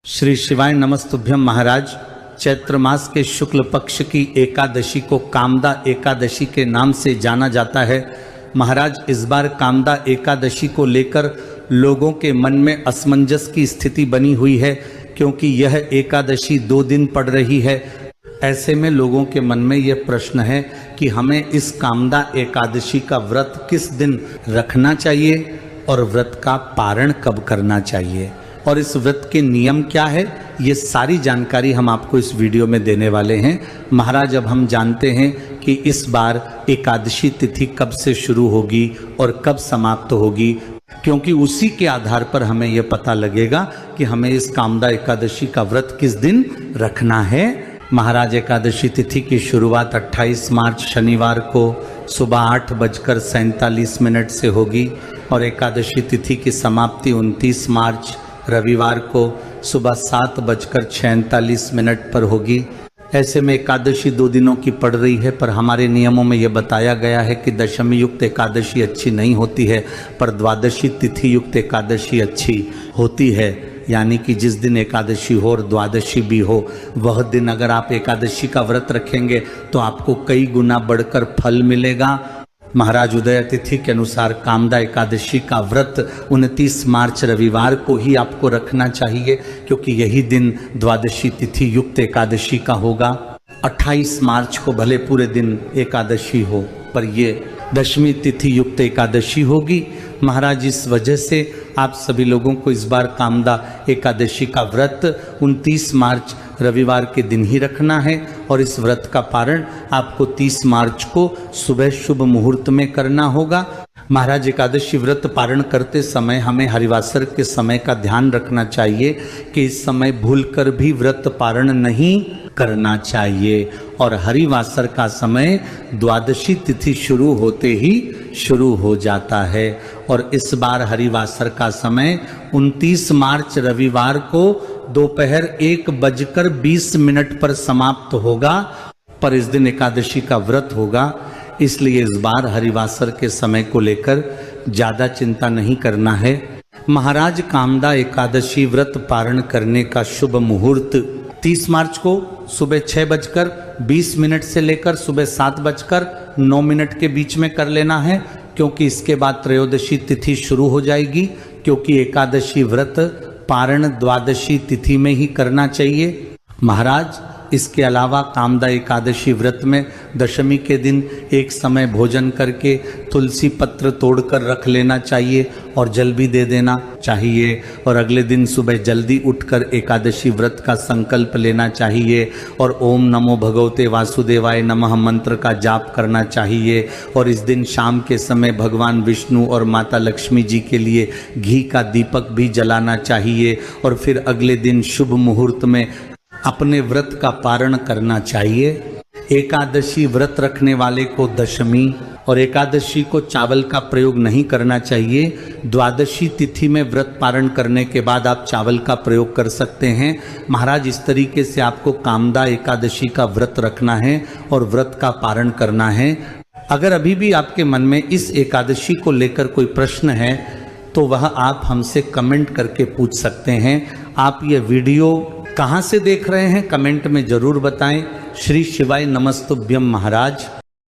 श्री शिवाय नमस्तुभ्यम महाराज। चैत्र मास के शुक्ल पक्ष की एकादशी को कामदा एकादशी के नाम से जाना जाता है। महाराज, इस बार कामदा एकादशी को लेकर लोगों के मन में असमंजस की स्थिति बनी हुई है, क्योंकि यह एकादशी 2 दिन पड़ रही है। ऐसे में लोगों के मन में यह प्रश्न है कि हमें इस कामदा एकादशी का व्रत किस दिन रखना चाहिए और व्रत का पारण कब करना चाहिए और इस व्रत के नियम क्या है। ये सारी जानकारी हम आपको इस वीडियो में देने वाले हैं। महाराज, अब हम जानते हैं कि इस बार एकादशी तिथि कब से शुरू होगी और कब समाप्त होगी, क्योंकि उसी के आधार पर हमें यह पता लगेगा कि हमें इस कामदा एकादशी का व्रत किस दिन रखना है। महाराज, एकादशी तिथि की शुरुआत 28 मार्च शनिवार को सुबह 8:47 से होगी और एकादशी तिथि की समाप्ति 29 मार्च रविवार को सुबह 7:46 पर होगी। ऐसे में एकादशी 2 दिनों की पड़ रही है, पर हमारे नियमों में यह बताया गया है कि दशमी युक्त एकादशी अच्छी नहीं होती है, पर द्वादशी तिथि युक्त एकादशी अच्छी होती है। यानी कि जिस दिन एकादशी हो और द्वादशी भी हो, वह दिन अगर आप एकादशी का व्रत रखेंगे तो आपको कई गुना बढ़कर फल मिलेगा। महाराज, उदय तिथि के अनुसार कामदा एकादशी का व्रत 29 मार्च रविवार को ही आपको रखना चाहिए, क्योंकि यही दिन द्वादशी तिथि युक्त एकादशी का होगा। 28 मार्च को भले पूरे दिन एकादशी हो, पर ये दशमी तिथि युक्त एकादशी होगी। महाराज, इस वजह से आप सभी लोगों को इस बार कामदा एकादशी का व्रत 29 मार्च रविवार के दिन ही रखना है और इस व्रत का पारण आपको 30 मार्च को सुबह शुभ मुहूर्त में करना होगा। महाराज, एकादशी व्रत पारण करते समय हमें हरिवासर के समय का ध्यान रखना चाहिए कि इस समय भूलकर भी व्रत पारण नहीं करना चाहिए और हरिवासर का समय द्वादशी तिथि शुरू होते ही शुरू हो जाता है और इस बार हरिवासर का समय 29 मार्च रविवार को दोपहर 1:20 पर समाप्त होगा, पर इस दिन एकादशी का व्रत होगा। इसलिए इस बार हरिवासर के समय को लेकर ज्यादा चिंता नहीं करना है। महाराज, कामदा एकादशी व्रत पारण करने का शुभ मुहूर्त 30 मार्च को सुबह 6:20 से लेकर सुबह 7:09 के बीच में कर लेना है, क्योंकि इसके बाद त्रयोदशी तिथि शुरू हो जाएगी, क्योंकि एकादशी व्रत पारण द्वादशी तिथि में ही करना चाहिए। महाराज, इसके अलावा कामदा एकादशी व्रत में दशमी के दिन एक समय भोजन करके तुलसी पत्र तोड़कर रख लेना चाहिए और जल भी दे देना चाहिए और अगले दिन सुबह जल्दी उठकर एकादशी व्रत का संकल्प लेना चाहिए और ओम नमो भगवते वासुदेवाय नमः मंत्र का जाप करना चाहिए और इस दिन शाम के समय भगवान विष्णु और माता लक्ष्मी जी के लिए घी का दीपक भी जलाना चाहिए और फिर अगले दिन शुभ मुहूर्त में अपने व्रत का पारण करना चाहिए। एकादशी व्रत रखने वाले को दशमी और एकादशी को चावल का प्रयोग नहीं करना चाहिए। द्वादशी तिथि में व्रत पारण करने के बाद आप चावल का प्रयोग कर सकते हैं। महाराज, इस तरीके से आपको कामदा एकादशी का व्रत रखना है और व्रत का पारण करना है। अगर अभी भी आपके मन में इस एकादशी को लेकर कोई प्रश्न है तो वह आप हमसे कमेंट करके पूछ सकते हैं। आप ये वीडियो कहाँ से देख रहे हैं कमेंट में जरूर बताएं। श्री शिवाय नमस्तुभ्यम महाराज।